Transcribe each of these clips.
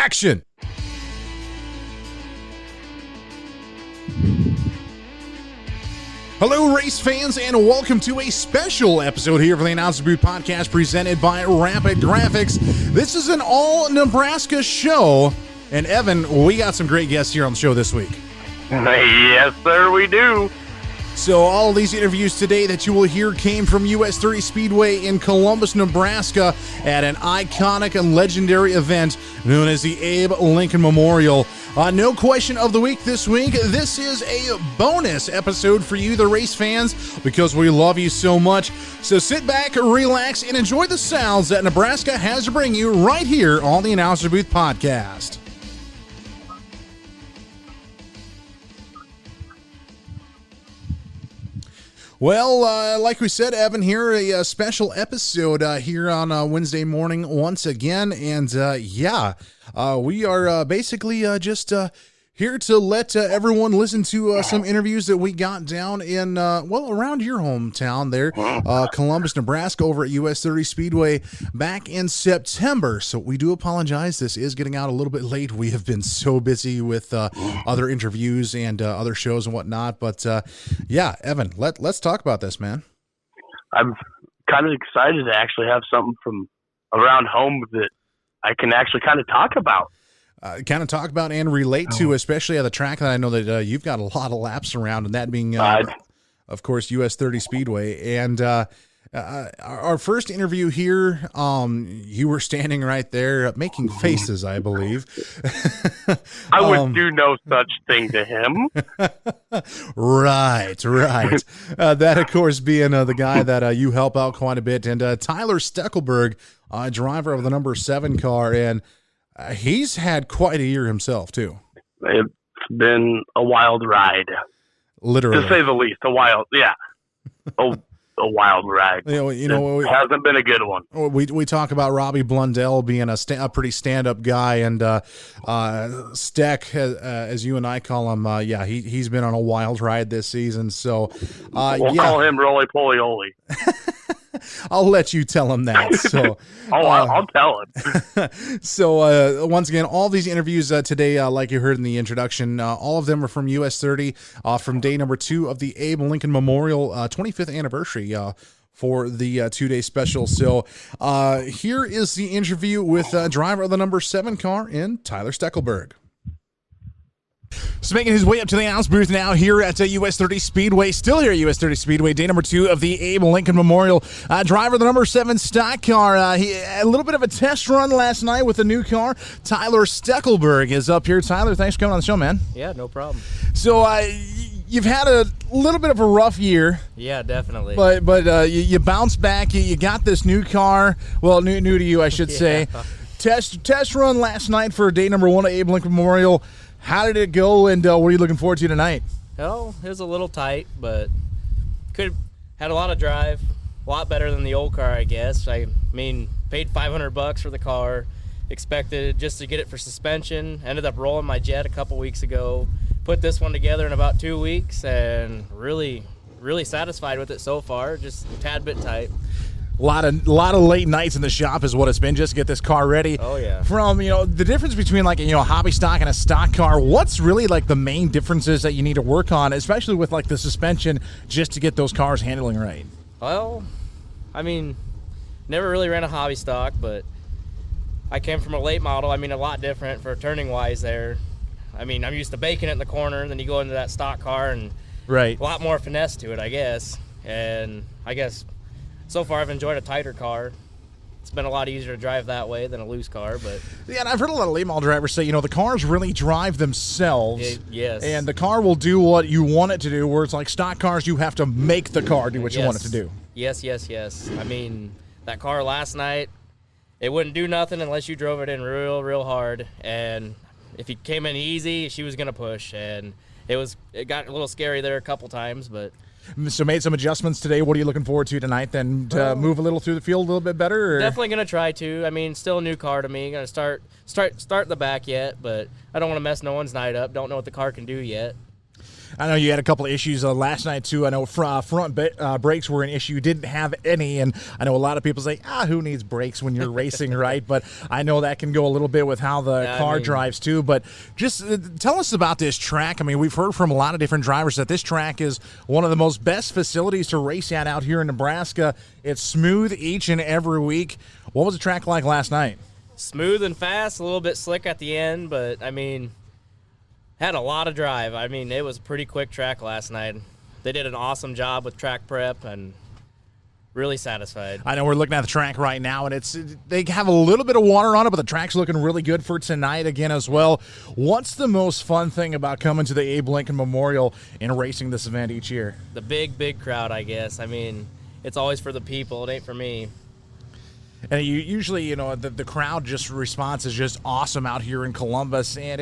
Action! Hello, race fans, and welcome to a special episode here for the Announcer Booth podcast presented by Rapid Graphics. This is an all Nebraska show, and Evan, we got some great guests here on the show this week. Yes, sir, we do. So all of these interviews today that you will hear came from US 30 Speedway in Columbus, Nebraska at an iconic and legendary event known as the Abe Lincoln Memorial. No question of the week this week. This is a bonus episode for you, the race fans, because we love you so much. So sit back, relax, and enjoy the sounds that Nebraska has to bring you right here on the Announcer Booth podcast. Well, like we said, Evan, here a special episode here on Wednesday morning once again, and we are basically just here to let everyone listen to some interviews that we got down in around your hometown there, Columbus, Nebraska, over at US 30 Speedway back in September. So we do apologize. This is getting out a little bit late. We have been so busy with other interviews and other shows and whatnot. But Evan, let's talk about this, man. I'm kind of excited to actually have something from around home that I can actually kind of talk about. Talk about and relate to, especially at the track that I know that you've got a lot of laps around, and that being, of course, US 30 Speedway. And our first interview here, you were standing right there making faces, I believe. I would do no such thing to him. Right. That, of course, being the guy that you help out quite a bit. And Tyler Steckelberg, driver of the number 7 car, and he's had quite a year himself, too. It's been a wild ride. Literally. To say the least, a wild ride. It hasn't been a good one. We talk about Robbie Blundell being a pretty stand-up guy, and Steck, as you and I call him, he's been on a wild ride this season. So we'll call him Roly Poly Oly. I'll let you tell him that. So, I'll tell him. So, once again, all these interviews today, like you heard in the introduction, all of them are from US 30, from day number 2 of the Abe Lincoln Memorial 25th anniversary for the 2-day special. So, here is the interview with driver of the number 7 car in Tyler Steckelberg. So making his way up to the announce booth now here at US 30 Speedway, still here at US 30 Speedway, day number 2 of the Abe Lincoln Memorial. Driver of the number 7 stock car. He a little bit of a test run last night with a new car. Tyler Steckelberg is up here. Tyler, thanks for coming on the show, man. Yeah, no problem. So you've had a little bit of a rough year. Yeah, definitely. But you bounced back. You got this new car. Well, new to you, I should say. Test run last night for day number 1 of Abe Lincoln Memorial. How did it go, and what are you looking forward to tonight? Oh, it was a little tight, but had a lot of drive, a lot better than the old car, I guess. I mean, paid $500 for the car, expected just to get it for suspension, ended up rolling my jet a couple weeks ago, put this one together in about 2 weeks, and really satisfied with it so far, just a tad bit tight. A lot of late nights in the shop is what it's been just to get this car ready. Oh, yeah. From, the difference between a hobby stock and a stock car, what's really the main differences that you need to work on, especially with the suspension, just to get those cars handling right? Well, I mean, never really ran a hobby stock, but I came from a late model. I mean, a lot different for turning wise there. I mean, I'm used to baking it in the corner, then you go into that stock car and right. A lot more finesse to it, I guess. And I guess so far I've enjoyed a tighter car. It's been a lot easier to drive that way than a loose car, but yeah, and I've heard a lot of late model drivers say, the cars really drive themselves. Yes. And the car will do what you want it to do, where it's like stock cars, you have to make the car do what you want it to do. Yes. I mean, that car last night, it wouldn't do nothing unless you drove it in real hard, and if you came in easy, she was going to push, and it got a little scary there a couple times, but so made some adjustments today. What are you looking forward to tonight then? To move a little through the field a little bit better? Or? Definitely going to try to. I mean, still a new car to me. Going to start the back yet, but I don't want to mess no one's night up. Don't know what the car can do yet. I know you had a couple of issues last night, too. I know front brakes were an issue. You didn't have any, and I know a lot of people say, who needs brakes when you're racing, right? But I know that can go a little bit with how the car drives, too. But just tell us about this track. I mean, we've heard from a lot of different drivers that this track is one of the most best facilities to race at out here in Nebraska. It's smooth each and every week. What was the track like last night? Smooth and fast, a little bit slick at the end, but, had a lot of drive. It was a pretty quick track last night. They did an awesome job with track prep and really satisfied. I know we're looking at the track right now, and they have a little bit of water on it, but the track's looking really good for tonight again as well. What's the most fun thing about coming to the Abe Lincoln Memorial and racing this event each year? The big crowd, I guess. It's always for the people. It ain't for me. And usually, the crowd just response is just awesome out here in Columbus, and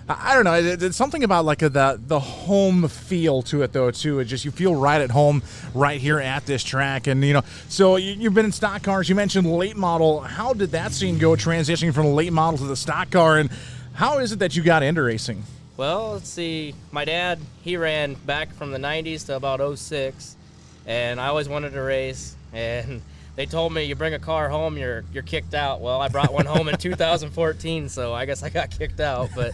I don't know. It's something about like the home feel to it, though, too. It's just you feel right at home right here at this track. And, so you've been in stock cars. You mentioned late model. How did that scene go, transitioning from the late model to the stock car? And how is it that you got into racing? Well, let's see. My dad, he ran back from the 90s to about 06, and I always wanted to race. And they told me, you bring a car home, you're kicked out. Well, I brought one home in 2014, so I guess I got kicked out. But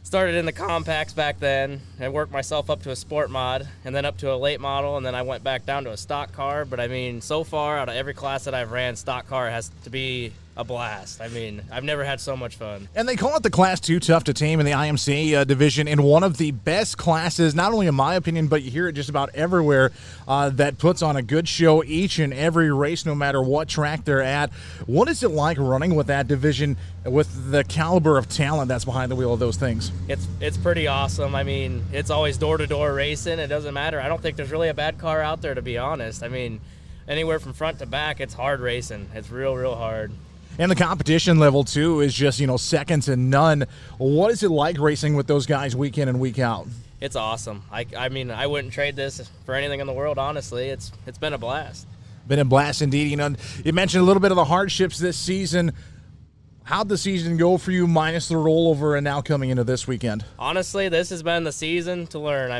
started in the compacts back then and worked myself up to a sport mod and then up to a late model, and then I went back down to a stock car. But so far out of every class that I've ran, stock car has to be a blast. I've never had so much fun. And they call it the Class 2 Tough to Tame in the IMCA division, in one of the best classes, not only in my opinion, but you hear it just about everywhere, that puts on a good show each and every race, no matter what track they're at. What is it like running with that division, with the caliber of talent that's behind the wheel of those things? It's pretty awesome. It's always door-to-door racing. It doesn't matter. I don't think there's really a bad car out there, to be honest. Anywhere from front to back, it's hard racing. It's real hard. And the competition level, too, is just, second to none. What is it like racing with those guys week in and week out? It's awesome. I wouldn't trade this for anything in the world, honestly. It's been a blast. Been a blast indeed. You mentioned a little bit of the hardships this season. How'd the season go for you, minus the rollover and now coming into this weekend? Honestly, this has been the season to learn.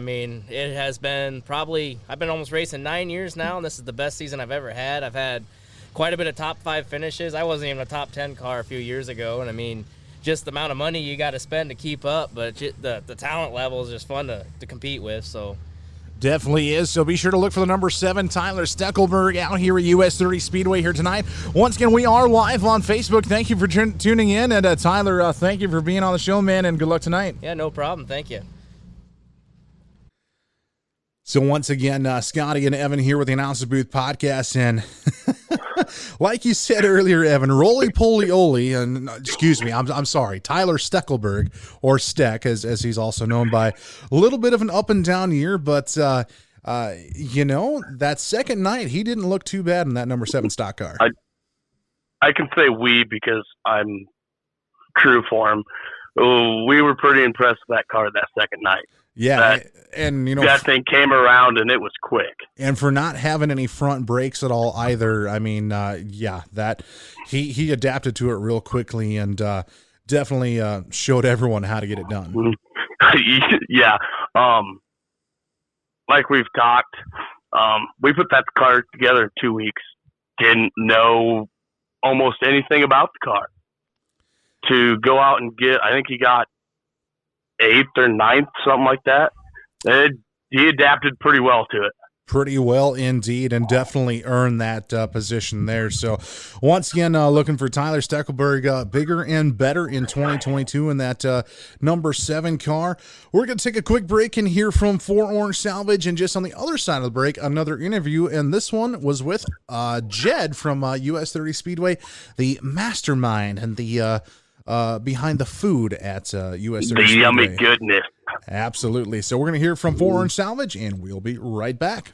It has been I've been almost racing 9 years now, and this is the best season I've ever had. I've had quite a bit of top 5 finishes. I wasn't even a top 10 car a few years ago, and just the amount of money you got to spend to keep up, but the talent level is just fun to compete with. So definitely is. So be sure to look for the number 7 Tyler Steckelberg out here at US 30 Speedway here tonight. Once again, we are live on Facebook. Thank you for tuning in, and Tyler, thank you for being on the show, man, and good luck tonight. Yeah, no problem. Thank you. So once again, Scotty and Evan here with the Announcer Booth podcast, and like you said earlier, Evan, roly-poly-oly, and excuse me, I'm sorry, Tyler Steckelberg, or Steck, as he's also known by, a little bit of an up and down year, but that second night, he didn't look too bad in that number 7 stock car. I can say we because I'm crew for him. We were pretty impressed with that car that second night. Yeah, and that thing came around and it was quick. And for not having any front brakes at all either, that he adapted to it real quickly and definitely showed everyone how to get it done. Yeah, like we've talked, we put that car together in 2 weeks. Didn't know almost anything about the car. To go out and get, I think he got 8th or 9th, something like that. He adapted pretty well to it. Pretty well indeed, and definitely earned that position there. So once again, looking for Tyler Steckelberg, bigger and better in 2022 in that number 7 car. We're going to take a quick break and hear from 4 Orange Salvage, and just on the other side of the break, another interview, and this one was with Jed from US 30 Speedway, the mastermind and the behind the food at US 30 The Speedway. yummy goodness. Absolutely. So we're going to hear from 4 Orange Salvage, and we'll be right back.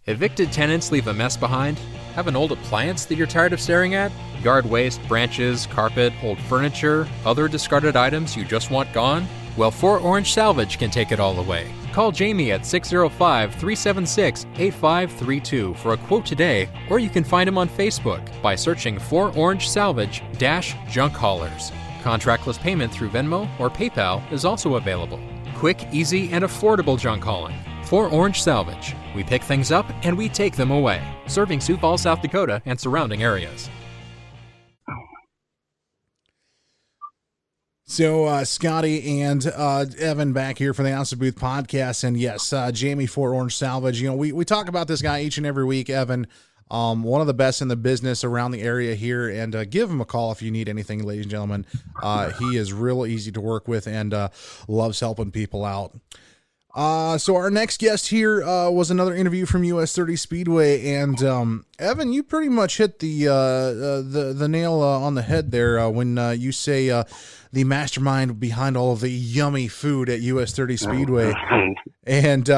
Evicted tenants leave a mess behind? Have an old appliance that you're tired of staring at? Yard waste, branches, carpet, old furniture, other discarded items you just want gone? Well, 4 Orange Salvage can take it all away. Call Jamie at 605-376-8532 for a quote today, or you can find him on Facebook by searching 4 Orange Salvage-Junk Haulers. Contractless payment through Venmo or PayPal is also available. Quick, easy, and affordable junk hauling. For Orange Salvage, we pick things up and we take them away, serving Sioux Falls, South Dakota and surrounding areas. So Scotty and Evan back here for the Ounce of Booth podcast, and yes, Jamie for Orange Salvage. You know, we talk about this guy each and every week, Evan. One of the best in the business around the area here, and give him a call if you need anything, ladies and gentlemen. He is real easy to work with and loves helping people out. So our next guest here was another interview from US 30 Speedway, and Evan, you pretty much hit the nail on the head there when you say the mastermind behind all of the yummy food at US 30 Speedway. And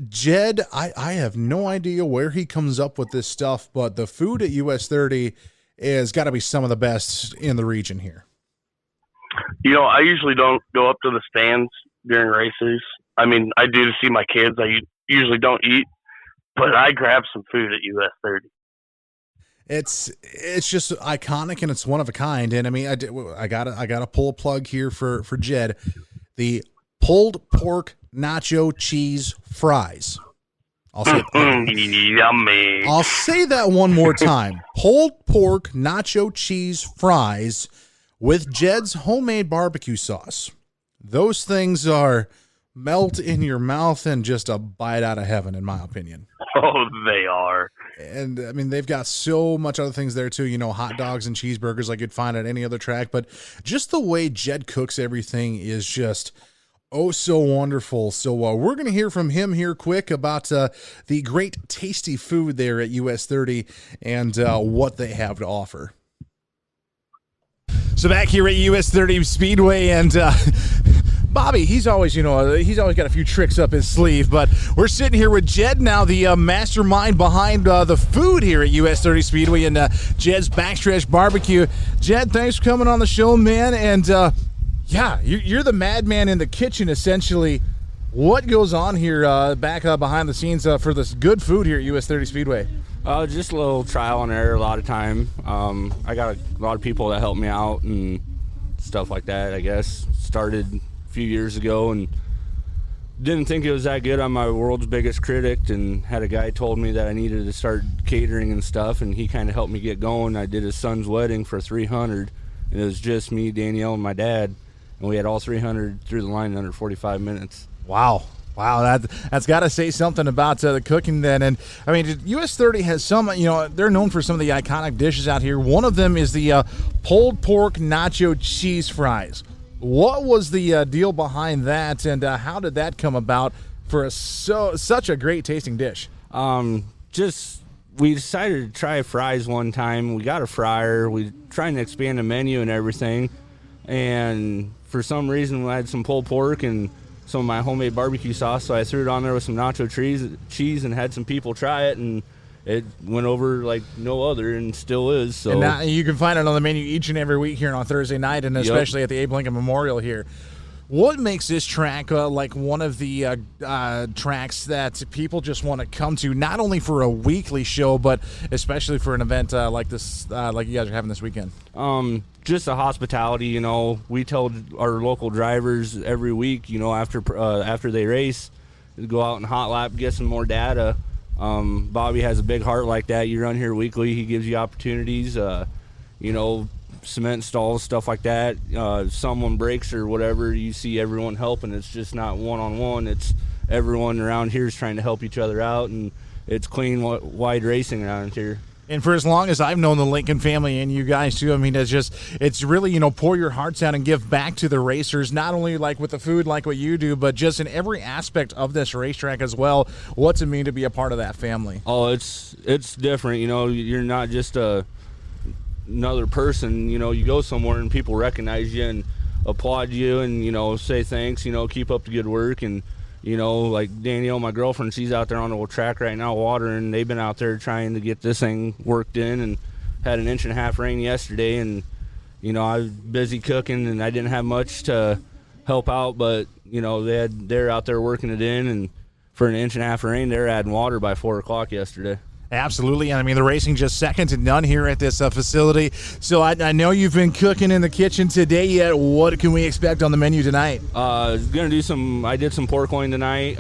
Jed, I have no idea where he comes up with this stuff, but the food at US 30 has got to be some of the best in the region here. You know, I usually don't go up to the stands during races. I mean, I do to see my kids. I usually don't eat, but I grab some food at US 30. It's just iconic and it's one of a kind. And I mean, I gotta pull a plug here for Jed, the pulled pork nacho cheese fries. I'll say Yummy. I'll say that one more time. Pulled pork nacho cheese fries with Jed's homemade barbecue sauce. Those things are melt in your mouth and just a bite out of heaven, in my opinion. Oh, they are. And I mean, they've got so much other things there too, you know, hot dogs and cheeseburgers like you'd find at any other track, but just the way Jed cooks everything is just oh so wonderful. So we're going to hear from him here quick about the great tasty food there at US 30 and what they have to offer. So back here at US 30 Speedway, and Bobby, he's always got a few tricks up his sleeve, but we're sitting here with Jed now, the mastermind behind the food here at US 30 Speedway and Jed's Backstretch Barbecue. Jed, thanks for coming on the show, man. And yeah, you're the madman in the kitchen, essentially. What goes on here back behind the scenes for this good food here at US 30 Speedway? Just a little trial and error a lot of time. I got a lot of people that help me out and stuff like that, I guess. Started a few years ago and didn't think it was that good. I'm my world's biggest critic, and had a guy told me that I needed to start catering and stuff, and he kind of helped me get going. I did his son's wedding for 300, and it was just me, Danielle, and my dad, and we had all 300 through the line in under 45 minutes. Wow, that's got to say something about the cooking then. And I mean, US 30 has some, they're known for some of the iconic dishes out here. One of them is the pulled pork nacho cheese fries. What was the deal behind that, and how did that come about for such a great tasting dish? We decided to try fries one time. We got a fryer. We trying to expand the menu and everything, and for some reason we had some pulled pork and some of my homemade barbecue sauce, so I threw it on there with some nacho cheese and had some people try it, and it went over like no other, and still is. So, and now you can find it on the menu each and every week here on Thursday night, and especially at the Abe Lincoln Memorial here. What makes this track like one of the tracks that people just want to come to, not only for a weekly show, but especially for an event like this, like you guys are having this weekend? Just the hospitality. We tell our local drivers every week, after they race, to go out and hot lap, get some more data. Bobby has a big heart like that. You run here weekly, he gives you opportunities, cement stalls, stuff like that. Someone breaks or whatever, you see everyone helping. It's just not one-on-one. It's everyone around here is trying to help each other out, and it's clean, wide racing around here. And for as long as I've known the Lincoln family and you guys too, I mean, it's really, pour your hearts out and give back to the racers, not only like with the food like what you do, but just in every aspect of this racetrack as well. What's it mean to be a part of that family? Oh, it's different. You're not just another person. You go somewhere and people recognize you and applaud you and, say thanks, keep up the good work. And, like Danielle, my girlfriend, she's out there on the track right now watering. They've been out there trying to get this thing worked in, and had an 1.5 inch rain yesterday. And, I was busy cooking and I didn't have much to help out, but, they're out there working it in. And for an 1.5 inch rain, they're adding water by 4 o'clock yesterday. Absolutely. And I mean, the racing just second to none here at this facility. So I know you've been cooking in the kitchen today yet. What can we expect on the menu tonight? I did some pork loin tonight.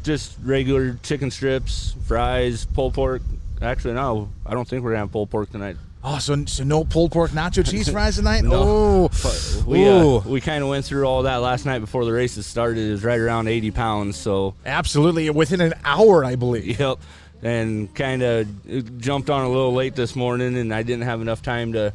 Just regular chicken strips, fries, pulled pork. Actually, no, I don't think we're going to have pulled pork tonight. Oh, so no pulled pork nacho cheese fries tonight? No. Oh. We kind of went through all that last night before the races started. It was right around 80 pounds. So absolutely. Within an hour, I believe. Yep. And kind of jumped on a little late this morning, and I didn't have enough time to.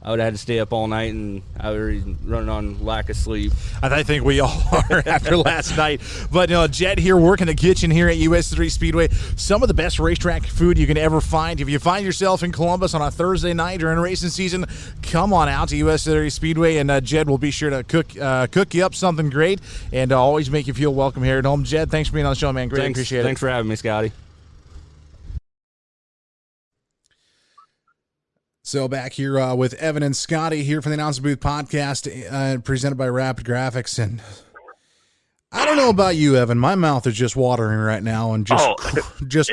I would have had to stay up all night, and I was running on lack of sleep. I think we all are after last night. But Jed here working the kitchen here at US 3 Speedway. Some of the best racetrack food you can ever find. If you find yourself in Columbus on a Thursday night during racing season, come on out to US 3 Speedway, and Jed will be sure to cook you up something great and always make you feel welcome here at home. Jed, thanks for being on the show, man. Great, appreciate it. Thanks for having me, Scotty. So back here with Evan and Scotty here for the Announcer Booth podcast presented by Rapid Graphics. And I don't know about you, Evan. My mouth is just watering right now and just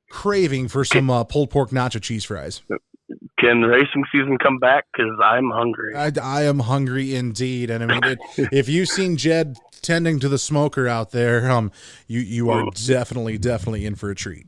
craving for some pulled pork nacho cheese fries. Can racing season come back? Because I'm hungry. I am hungry indeed. And I mean, if you've seen Jed tending to the smoker out there, you are definitely in for a treat.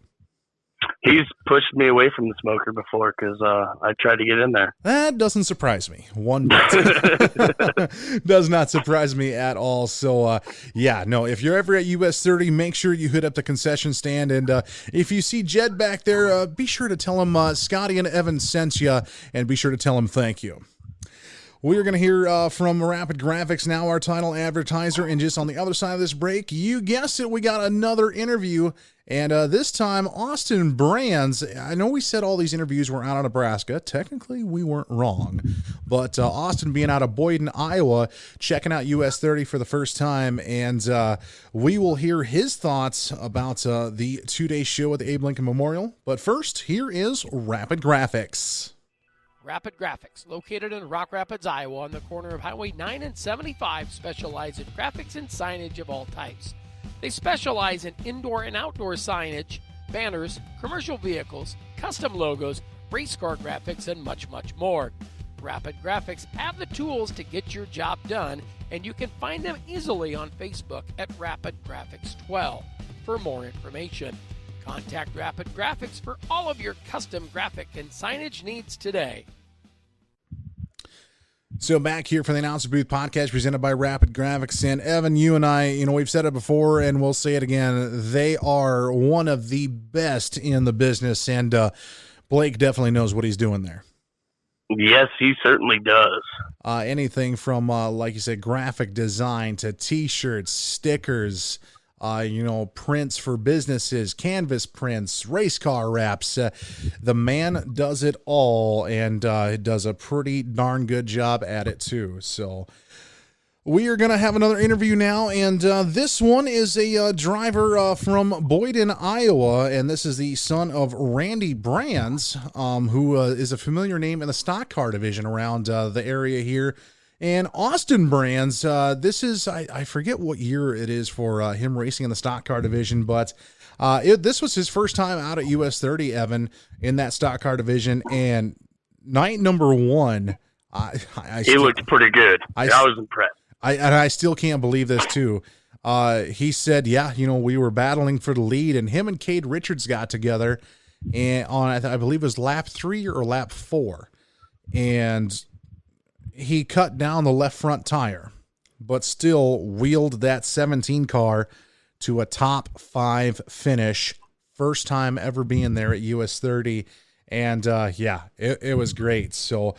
He's pushed me away from the smoker before because I tried to get in there. That doesn't surprise me one bit. Does not surprise me at all. So, if you're ever at US 30, make sure you hit up the concession stand. And if you see Jed back there, be sure to tell him Scotty and Evan sent you, and be sure to tell him thank you. We are going to hear from Rapid Graphics now, our title advertiser. And just on the other side of this break, you guessed it, we got another interview. And this time, Austin Brands. I know we said all these interviews were out of Nebraska. Technically, we weren't wrong. But Austin being out of Boyden, Iowa, checking out US 30 for the first time. And we will hear his thoughts about the two-day show at the Abe Lincoln Memorial. But first, here is Rapid Graphics. Rapid Graphics, located in Rock Rapids, Iowa, on the corner of Highway 9 and 75, specialize in graphics and signage of all types. They specialize in indoor and outdoor signage, banners, commercial vehicles, custom logos, race car graphics, and much, much more. Rapid Graphics have the tools to get your job done, and you can find them easily on Facebook at Rapid Graphics 12. For more information, contact Rapid Graphics for all of your custom graphic and signage needs today. So back here for the Announcer Booth podcast presented by Rapid Graphics. And Evan, you and I, we've said it before and we'll say it again. They are one of the best in the business. And Blake definitely knows what he's doing there. Yes, he certainly does. Anything from, like you said, graphic design to T-shirts, stickers, prints for businesses, canvas prints, race car wraps. The man does it all and does a pretty darn good job at it too. So we are going to have another interview now, and this one is a driver from Boyden, Iowa, and this is the son of Randy Brands, who is a familiar name in the stock car division around the area here. And Austin Brands, this is, I forget what year it is for him racing in the stock car division, but this was his first time out at US 30, Evan, in that stock car division. And night number one, he looked pretty good. I was impressed. I still can't believe this, too. He said, we were battling for the lead, and him and Cade Richards got together and on, I believe it was lap 3 or lap 4. And he cut down the left front tire, but still wheeled that 17 car to a top 5 finish. First time ever being there at US 30. And it was great. So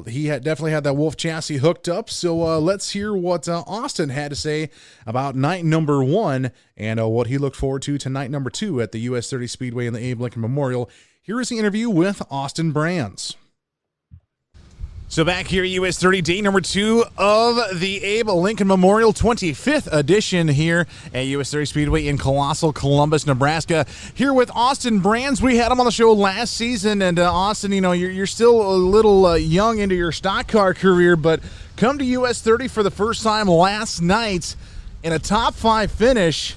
he definitely had that Wolf chassis hooked up. So let's hear what Austin had to say about night number 1 and what he looked forward to night number 2 at the US 30 Speedway and the Abe Lincoln Memorial. Here is the interview with Austin Brands. So back here at US 30, day number 2 of the Abe Lincoln Memorial 25th edition here at US 30 Speedway in colossal Columbus, Nebraska. Here with Austin Brands. We had him on the show last season, and Austin, you're still a little young into your stock car career, but come to US 30 for the first time last night in a top 5 finish,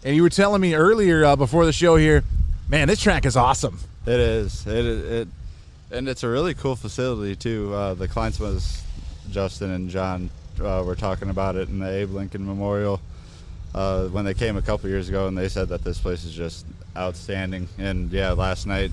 and you were telling me earlier before the show here, Man, this track is awesome. It is. And it's a really cool facility too. The Kleinsmas, Justin and John, were talking about it in the Abe Lincoln Memorial when they came a couple years ago, and they said that this place is just outstanding. And yeah, last night,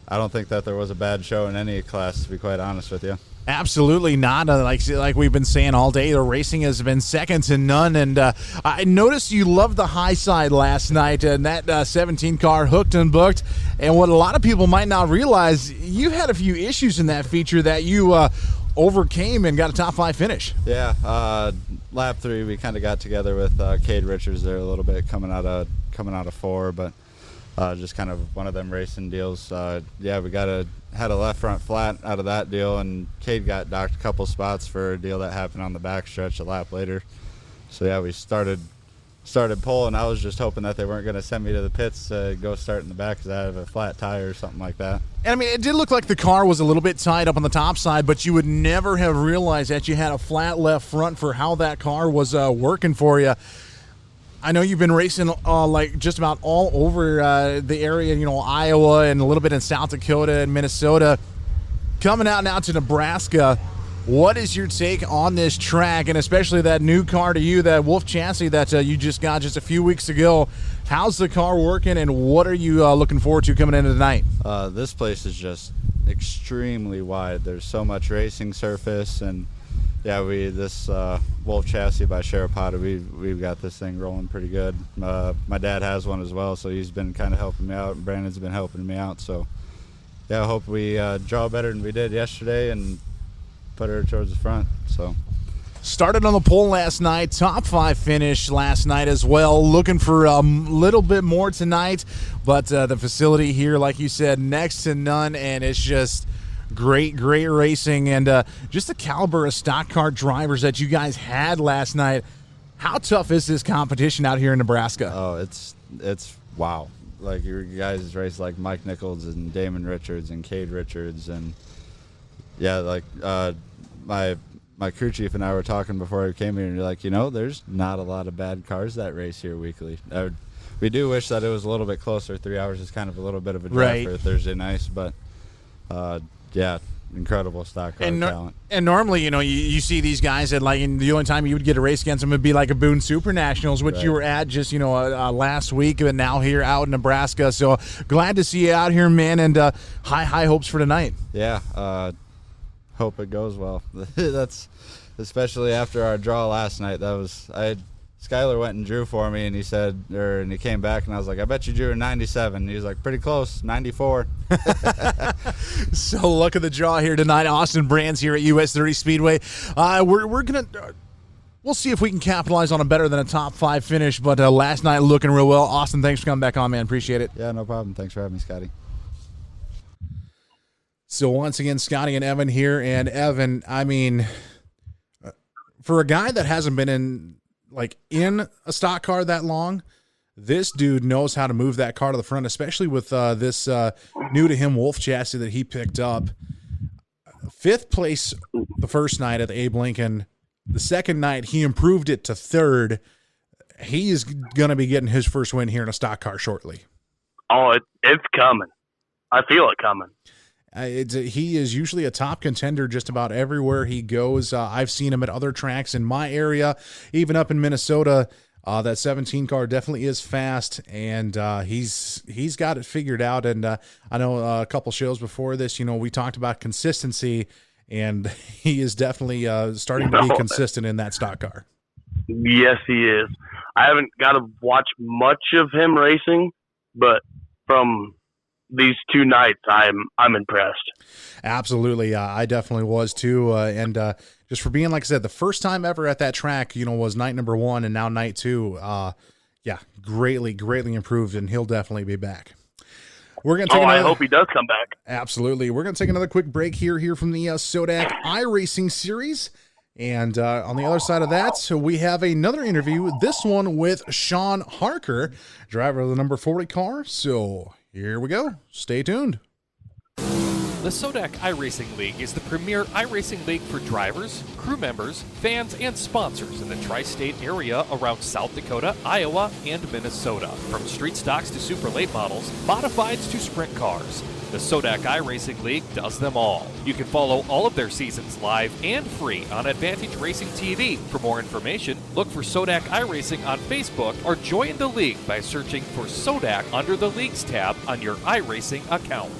I don't think that there was a bad show in any class, to be quite honest with you. Absolutely not. Like we've been saying all day, the racing has been second to none. And I noticed you loved the high side last night, and that 17 car hooked and booked. And what a lot of people might not realize, you had a few issues in that feature that you overcame and got a top 5 finish. Yeah, lap 3 we kind of got together with Cade Richards there a little bit coming out of 4, but just kind of one of them racing deals. Yeah, we had a left front flat out of that deal, and Cade got docked a couple spots for a deal that happened on the back stretch a lap later. So yeah, we started pulling. I was just hoping that they weren't going to send me to the pits to go start in the back because I have a flat tire or something like that. And I mean, it did look like the car was a little bit tight up on the top side, but you would never have realized that you had a flat left front for how that car was working for you. I know you've been racing like just about all over the area, Iowa and a little bit in South Dakota and Minnesota. Coming out now to Nebraska, what is your take on this track, and especially that new car to you, that Wolf chassis that you just got just a few weeks ago? How's the car working, and what are you looking forward to coming into tonight? This place is just extremely wide. There's so much racing surface, and yeah, this Wolf chassis by Sharapata, we've got this thing rolling pretty good. My dad has one as well, so he's been kind of helping me out, and Brandon's been helping me out. So yeah, I hope we draw better than we did yesterday and put her towards the front. So started on the pole last night, top 5 finish last night as well. Looking for a little bit more tonight, but the facility here, like you said, next to none, and it's just great racing, and just the caliber of stock car drivers that you guys had last night. How tough is this competition out here in Nebraska? Oh, it's wow. Like, your guys race like Mike Nichols and Damon Richards and Cade Richards, and yeah, like my crew chief and I were talking before I came here, and you're like, there's not a lot of bad cars that race here weekly. We do wish that it was a little bit closer. 3 hours is kind of a little bit of a drive for Thursday nights, but yeah, incredible stock car talent. And normally, you see these guys at and the only time you would get a race against them would be like a Boone Super Nationals, which you were at just, last week, and now here out in Nebraska. So glad to see you out here, man, and high hopes for tonight. Yeah, hope it goes well. That's especially after our draw last night. Skyler went and drew for me, and he said, and he came back, and I was like, I bet you drew a 97. And he was like, pretty close, 94. So luck of the draw here tonight. Austin Brands here at US 30 Speedway. We're gonna we'll see if we can capitalize on a better than a top 5 finish. But last night looking real well. Austin, thanks for coming back on, man. Appreciate it. Yeah, no problem. Thanks for having me, Scotty. So once again, Scotty and Evan here, and Evan, I mean, for a guy that hasn't been in a stock car that long, this dude knows how to move that car to the front, especially with this new to him Wolf chassis that he picked up. 5th place the first night at the Abe Lincoln. The second night, he improved it to 3rd. He is going to be getting his first win here in a stock car shortly. Oh, it's coming. I feel it coming. He is usually a top contender just about everywhere he goes. I've seen him at other tracks in my area, even up in Minnesota. That 17 car definitely is fast, and he's got it figured out. And I know a couple shows before this, we talked about consistency, and he is definitely starting to be consistent in that stock car. Yes, he is. I haven't got to watch much of him racing, but from these 2 nights, I'm impressed. Absolutely. I definitely was too. And just for being, like I said, the first time ever at that track, was night number 1 and now night 2. Yeah, greatly improved, and he'll definitely be back. We're going to take I hope he does come back. Absolutely. We're going to take another quick break here from the Sodak iRacing series. And on the other side of that, we have another interview, this one with Sean Harker, driver of the number 40 car. So here we go. Stay tuned. The Sodak iRacing League is the premier iRacing league for drivers, crew members, fans, and sponsors in the tri-state area around South Dakota, Iowa, and Minnesota. From street stocks to super late models, modifieds to sprint cars, the Sodak iRacing League does them all. You can follow all of their seasons live and free on Advantage Racing TV. For more information, look for Sodak iRacing on Facebook or join the league by searching for Sodak under the Leagues tab on your iRacing account.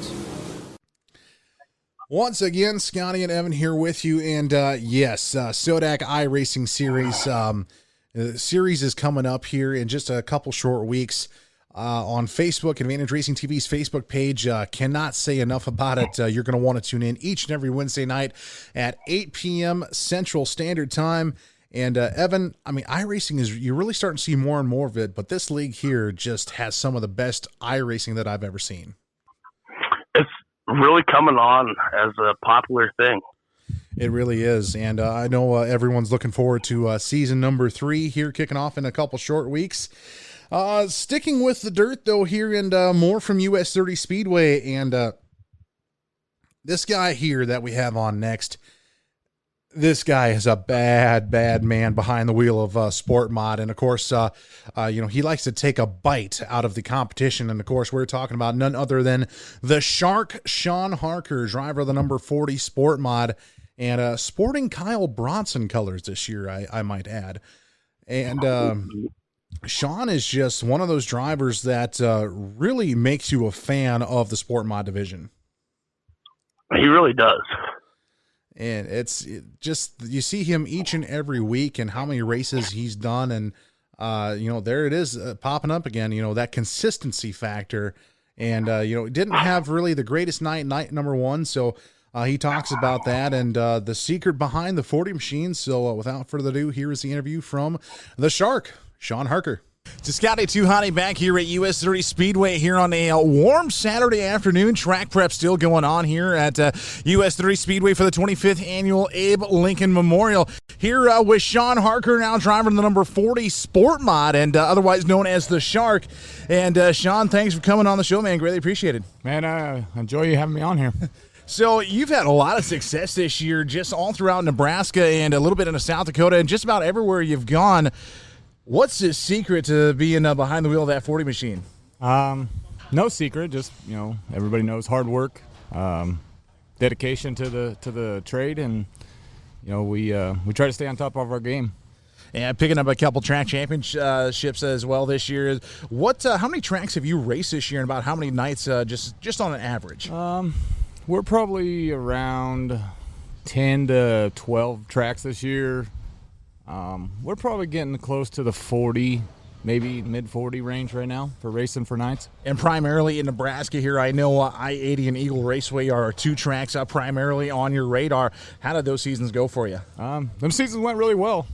Once again, Scotty and Evan here with you, and yes, Sodak iRacing Series. The series is coming up here in just a couple short weeks. On Facebook, Advantage Racing TV's Facebook page. Cannot say enough about it. You're going to want to tune in each and every Wednesday night at 8 p.m. Central Standard Time. And Evan, I mean, iRacing you're really starting to see more and more of it, but this league here just has some of the best iRacing that I've ever seen. It's really coming on as a popular thing. It really is. And I know everyone's looking forward to season number 3 here, kicking off in a couple short weeks. Sticking with the dirt, though, here, and more from US 30 Speedway, and this guy here that we have on next, this guy is a bad man behind the wheel of Sport Mod, and of course, he likes to take a bite out of the competition, and of course, we're talking about none other than the Shark, Sean Harker, driver of the number 40 Sport Mod, and sporting Kyle Bronson colors this year, I might add, and Sean is just one of those drivers that really makes you a fan of the Sport Mod division. He really does. And just, you see him each and every week and how many races he's done. And, there it is popping up again, that consistency factor. And, didn't have really the greatest night number 1. So he talks about that and the secret behind the 40 machines. So without further ado, here is the interview from the Shark, Sean Harker. To Scotty Tuhani back here at US 30 Speedway here on a warm Saturday afternoon. Track prep still going on here at US 30 Speedway for the 25th Annual Abe Lincoln Memorial. Here with Sean Harker, now driving the number 40 Sport Mod and otherwise known as the Shark. And Sean, thanks for coming on the show, man. Greatly appreciated. Man, I enjoy you having me on here. So you've had a lot of success this year just all throughout Nebraska and a little bit into South Dakota and just about everywhere you've gone. What's the secret to being behind the wheel of that 40 machine? No secret, just everybody knows hard work, dedication to the trade, and we try to stay on top of our game. And picking up a couple track championships as well this year. How many tracks have you raced this year, and about how many nights just on an average? We're probably around 10 to 12 tracks this year. We're probably getting close to the 40, maybe mid-40 range right now for racing for nights. And primarily in Nebraska here, I know I-80 and Eagle Raceway are 2 tracks primarily on your radar. How did those seasons go for you? Them seasons went really well.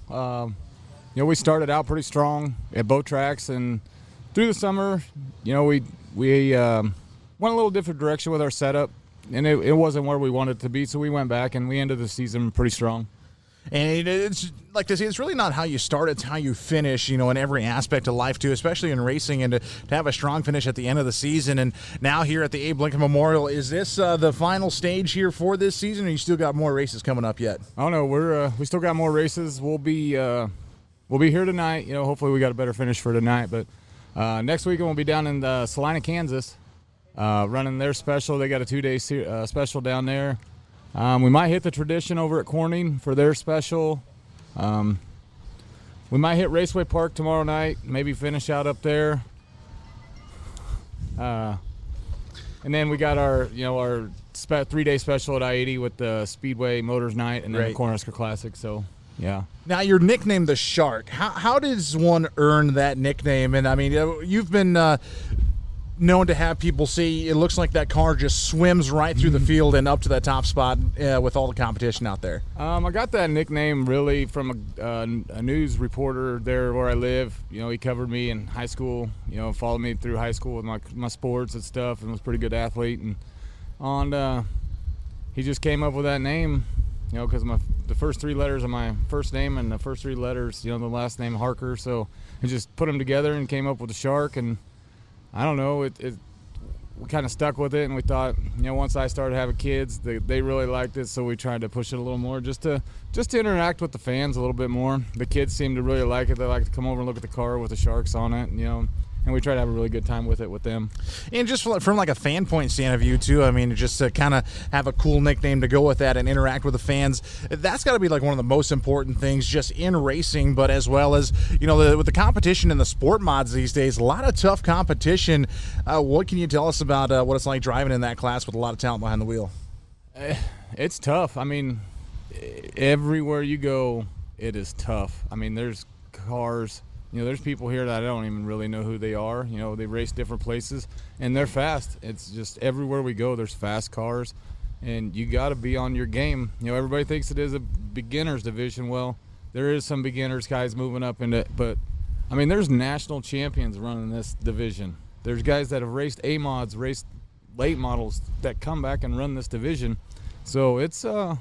We started out pretty strong at both tracks, and through the summer, we went a little different direction with our setup, and it wasn't where we wanted it to be, so we went back, and we ended the season pretty strong. And it's like to say, it's really not how you start, it's how you finish, in every aspect of life too, especially in racing, and to have a strong finish at the end of the season. And now here at the Abe Lincoln Memorial, is this the final stage here for this season, or you still got more races coming up yet? Oh no, we still got more races. We'll be here tonight. Hopefully we got a better finish for tonight. But next weekend we'll be down in Salina, Kansas, running their special. They got a 2-day special down there. We might hit the Tradition over at Corning for their special. We might hit Raceway Park tomorrow night, maybe finish out up there. And then we got our 3-day special at I-80 with the Speedway Motors Night and then the Cornhusker Classic. So, yeah. Now, you're nicknamed the Shark. How does one earn that nickname? And, I mean, you've been known to have people say it looks like that car just swims right through the field and up to that top spot with all the competition out there. I got that nickname really from a news reporter there where I live. He covered me in high school, followed me through high school with my sports and stuff, and was a pretty good athlete. And he just came up with that name, because the first 3 letters of my first name and the first 3 letters, the last name Harker. So he just put them together and came up with the Shark. And I don't know, we kind of stuck with it, and we thought, once I started having kids, they really liked it, so we tried to push it a little more just to interact with the fans a little bit more. The kids seem to really like it. They like to come over and look at the car with the Sharks on it, and we try to have a really good time with it with them. And just from like a fan point stand of view too, I mean, just to kind of have a cool nickname to go with that and interact with the fans, that's got to be like one of the most important things just in racing, but as well as, with the competition in the sport mods these days, a lot of tough competition. What can you tell us about what it's like driving in that class with a lot of talent behind the wheel? It's tough. I mean, everywhere you go, it is tough. I mean, there's cars. There's people here that I don't even really know who they are. They race different places, and they're fast. It's just everywhere we go, there's fast cars, and you got to be on your game. Everybody thinks it is a beginner's division. Well, there is some beginners guys moving up into it, but, I mean, there's national champions running this division. There's guys that have raced A-mods, raced late models that come back and run this division. So it's, I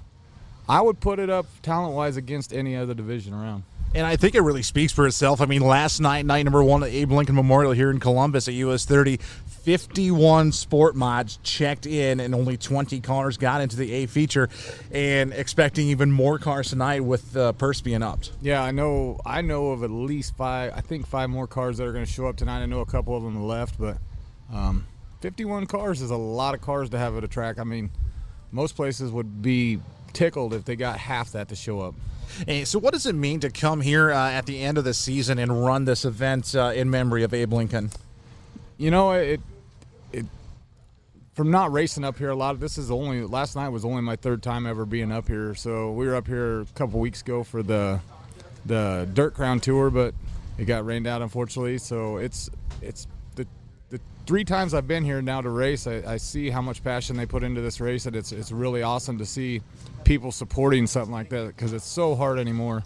would put it up talent-wise against any other division around. And I think it really speaks for itself. I mean, last night number 1 at Abe Lincoln Memorial here in Columbus at US 30, 51 sport mods checked in, and only 20 cars got into the A feature, and expecting even more cars tonight with the purse being upped. Yeah, I know of at least 5 more cars that are going to show up tonight. I know a couple of them left, but 51 cars is a lot of cars to have at a track. I mean, most places would be tickled if they got half that to show up. Hey, so what does it mean to come here at the end of the season and run this event in memory of Abe Lincoln? It from not racing up here a lot. Last night was only my 3rd time ever being up here. So we were up here a couple weeks ago for the Dirt Crown Tour, but it got rained out, unfortunately. So it's the 3 times I've been here now to race. I see how much passion they put into this race, and it's really awesome to see people supporting something like that, because it's so hard anymore.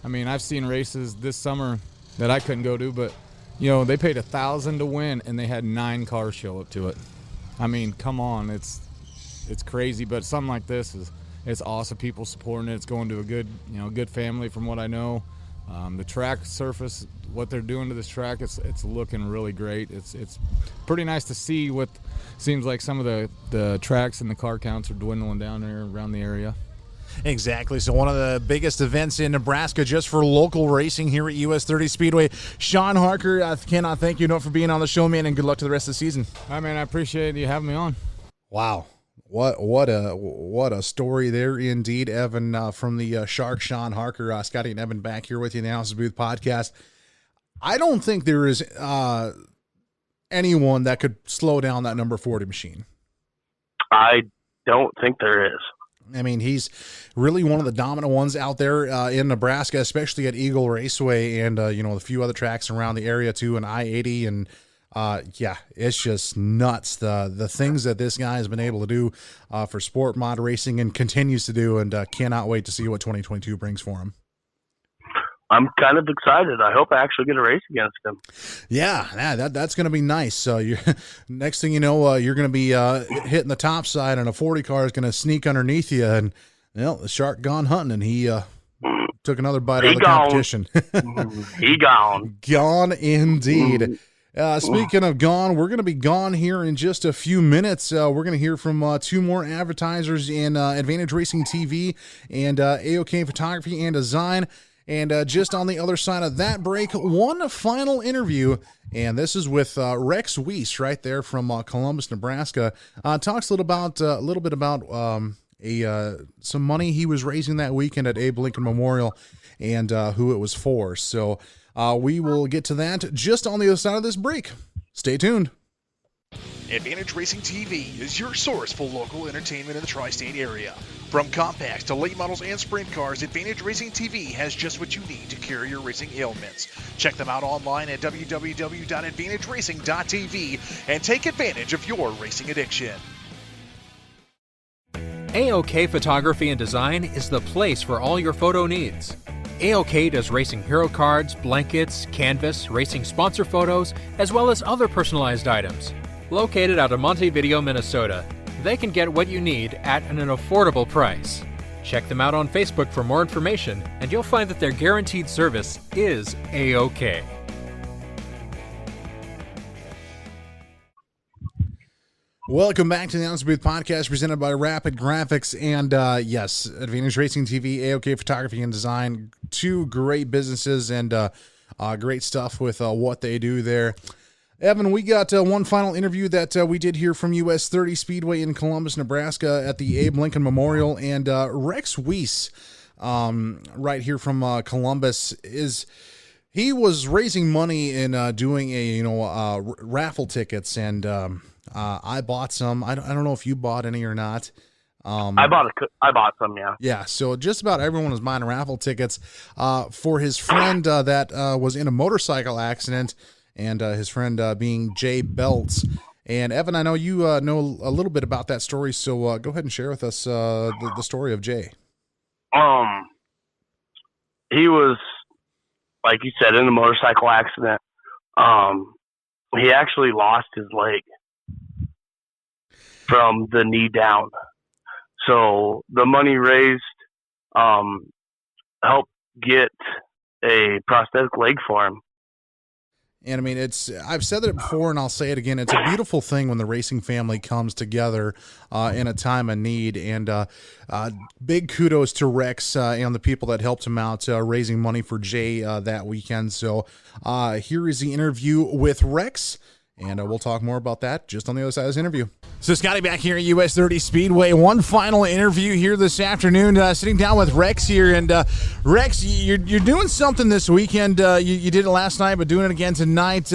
I mean, I've seen races this summer that I couldn't go to, but they paid $1,000 to win, and they had 9 cars show up to it. I mean, come on, it's crazy, but something like this it's awesome. People supporting it. It's going to a good family, from what I know. The track surface, what they're doing to this track, it's looking really great. It's pretty nice to see what seems like some of the tracks and the car counts are dwindling down there around the area. Exactly. So one of the biggest events in Nebraska just for local racing here at US 30 Speedway. Sean Harker, I cannot thank you enough for being on the show, man, and good luck to the rest of the season. All right, man, I appreciate you having me on. Wow. What a story there indeed, Evan, from the Shark, Sean Harker. Scotty and Evan back here with you in the Analysis Booth podcast. I don't think there is anyone that could slow down that number 40 machine. I don't think there is. I mean, he's really one of the dominant ones out there in Nebraska, especially at Eagle Raceway and, a few other tracks around the area too, and I-80. And it's just nuts. The things that this guy has been able to do for sport mod racing and continues to do, and cannot wait to see what 2022 brings for him. I'm kind of excited. I hope I actually get a race against him. Yeah, that's going to be nice. So next thing you know, you're going to be hitting the top side, and a 40 car is going to sneak underneath you, and the Shark gone hunting, and he took another bite out of the competition. He gone. Gone indeed. Speaking of gone, we're going to be gone here in just a few minutes. We're going to hear from 2 more advertisers in Advantage Racing TV and AOK Photography and Design. And just on the other side of that break, one final interview, and this is with Rex Weiss right there from Columbus, Nebraska. Talks a little bit about some money he was raising that weekend at Abe Lincoln Memorial and who it was for. So we will get to that just on the other side of this break. Stay tuned. Advantage Racing TV is your source for local entertainment in the tri-state area. From compacts to late models and sprint cars, Advantage Racing TV has just what you need to cure your racing ailments. Check them out online at www.advantageracing.tv and take advantage of your racing addiction. AOK Photography and Design is the place for all your photo needs. AOK does racing hero cards, blankets, canvas, racing sponsor photos, as well as other personalized items. Located out of Montevideo, Minnesota, they can get what you need at an affordable price. Check them out on Facebook for more information, and you'll find that their guaranteed service is A-OK. Welcome back to the Announce Booth Podcast presented by Rapid Graphics and, yes, Advantage Racing TV, AOK Photography and Design. Two great businesses and great stuff with what they do there. Evan, we got one final interview that we did here from US 30 Speedway in Columbus, Nebraska at the Abe Lincoln Memorial. And Rex Weiss, right here from Columbus, he was raising money and doing raffle tickets, and I bought some. I don't know if you bought any or not. I bought some, yeah. Yeah, so just about everyone was buying raffle tickets for his friend that was in a motorcycle accident, and his friend being Jay Belts. And Evan, I know you know a little bit about that story, so go ahead and share with us the story of Jay. He was, like you said, in a motorcycle accident. He actually lost his leg from the knee down. So the money raised helped get a prosthetic leg for him. And I mean, I've said it before and I'll say it again. It's a beautiful thing when the racing family comes together in a time of need. And big kudos to Rex and the people that helped him out raising money for Jay that weekend. So here is the interview with Rex. And we'll talk more about that just on the other side of this interview. So Scotty back here at US 30 Speedway. One final interview here this afternoon, sitting down with Rex here. And Rex, you're doing something this weekend. You did it last night, but doing it again tonight.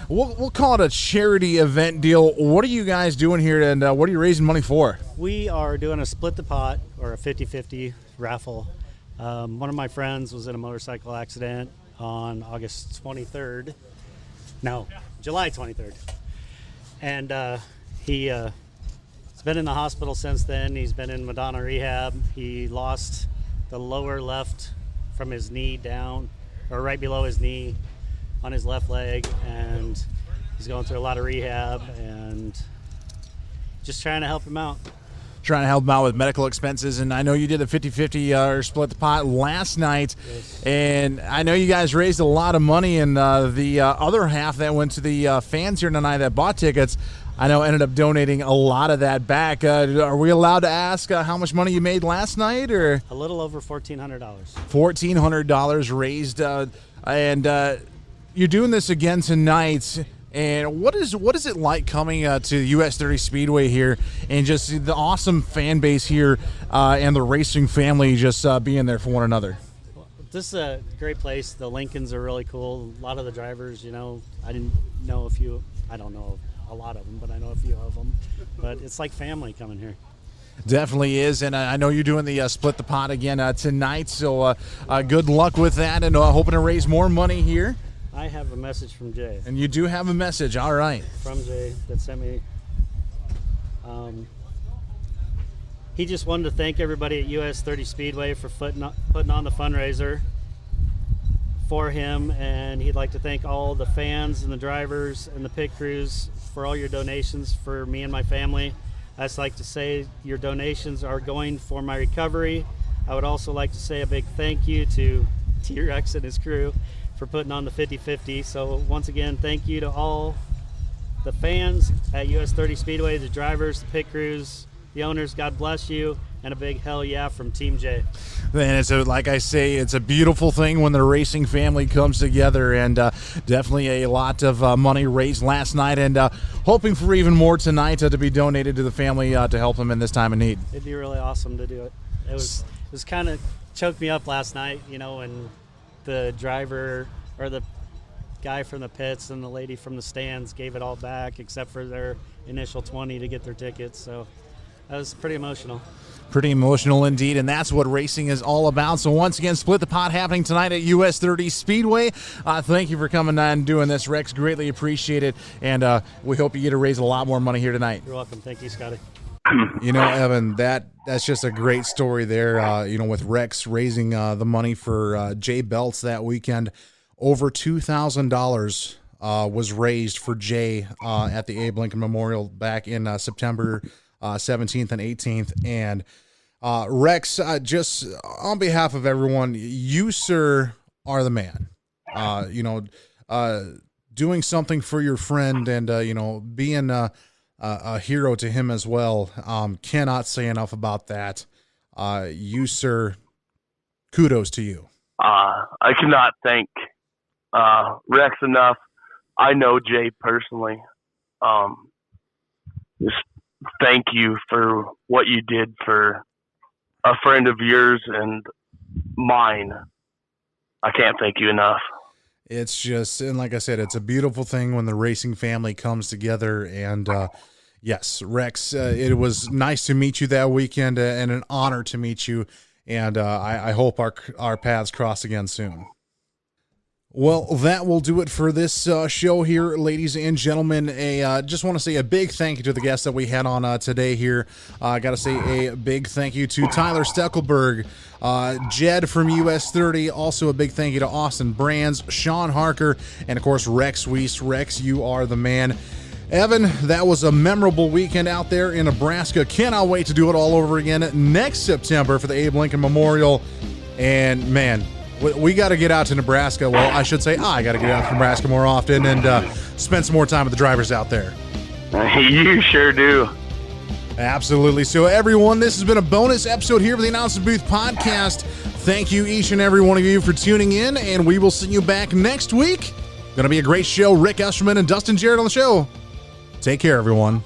We'll call it a charity event deal. What are you guys doing here, and what are you raising money for? We are doing a split the pot, or a 50-50 raffle. One of my friends was in a motorcycle accident on July 23rd. And he's been in the hospital since then. He's been in Madonna rehab. He lost the lower left from his knee down, or right below his knee on his left leg. And he's going through a lot of rehab and just trying to help him out. Trying to help him out with medical expenses, and I know you did a 50-50 or split the pot last night, yes. And I know you guys raised a lot of money, and the other half that went to the fans here tonight that bought tickets, I know ended up donating a lot of that back. Are we allowed to ask how much money you made last night? Or a little over $1,400. $1,400 raised, and you're doing this again tonight. And what is it like coming to US 30 Speedway here and just the awesome fan base here and the racing family just being there for one another? This is a great place. The Lincolns are really cool. A lot of the drivers, I don't know a lot of them, but I know a few of them. But it's like family coming here. Definitely is, and I know you're doing the split the pot again tonight, so good luck with that, and hoping to raise more money here. I have a message from Jay. And you do have a message, all right. From Jay that sent me. He just wanted to thank everybody at US 30 Speedway for putting on the fundraiser for him, and he'd like to thank all the fans and the drivers and the pit crews for all your donations for me and my family. I'd just like to say your donations are going for my recovery. I would also like to say a big thank you to T-Rex and his crew for putting on the 50-50. So once again, thank you to all the fans at US 30 Speedway, the drivers, the pit crews, the owners. God bless you, and a big hell yeah from Team J. And like I say, it's a beautiful thing when the racing family comes together, and definitely a lot of money raised last night, and hoping for even more tonight to be donated to the family to help them in this time of need. It'd be really awesome to do it. It was kind of choked me up last night, and the driver or the guy from the pits and the lady from the stands gave it all back except for their initial 20 to get their tickets. So that was pretty emotional. Pretty emotional indeed, and that's what racing is all about. So once again, Split the Pot happening tonight at US 30 Speedway. Thank you for coming on and doing this, Rex. Greatly appreciate it, and we hope you get to raise a lot more money here tonight. You're welcome. Thank you, Scotty. Evan, that's just a great story there, with Rex raising the money for Jay Belts that weekend. Over $2,000 was raised for Jay at the Abe Lincoln Memorial back in September 17th and 18th. And Rex, just on behalf of everyone, you, sir, are the man. Doing something for your friend and, being a hero to him as well. Cannot say enough about that. You, sir, kudos to you. I cannot thank Rex enough. I know Jay personally. Just thank you for what you did for a friend of yours and mine. I can't thank you enough. It's just, and like I said, it's a beautiful thing when the racing family comes together. And yes, Rex, it was nice to meet you that weekend and an honor to meet you. And I hope our paths cross again soon. Well, that will do it for this show here, ladies and gentlemen. Just want to say a big thank you to the guests that we had on today here. I got to say a big thank you to Tyler Steckelberg, Jed from US 30. Also a big thank you to Austin Brands, Sean Harker, and of course Rex Weiss. Rex, you are the man. Evan, that was a memorable weekend out there in Nebraska. Cannot wait to do it all over again next September for the Abe Lincoln Memorial. And man, we got to get out to Nebraska. Well, I should say I got to get out to Nebraska more often and spend some more time with the drivers out there. You sure do. Absolutely. So, everyone, this has been a bonus episode here of the Announcer Booth Podcast. Thank you, each and every one of you, for tuning in, and we will see you back next week. Going to be a great show. Rick Esterman and Dustin Jarrett on the show. Take care, everyone.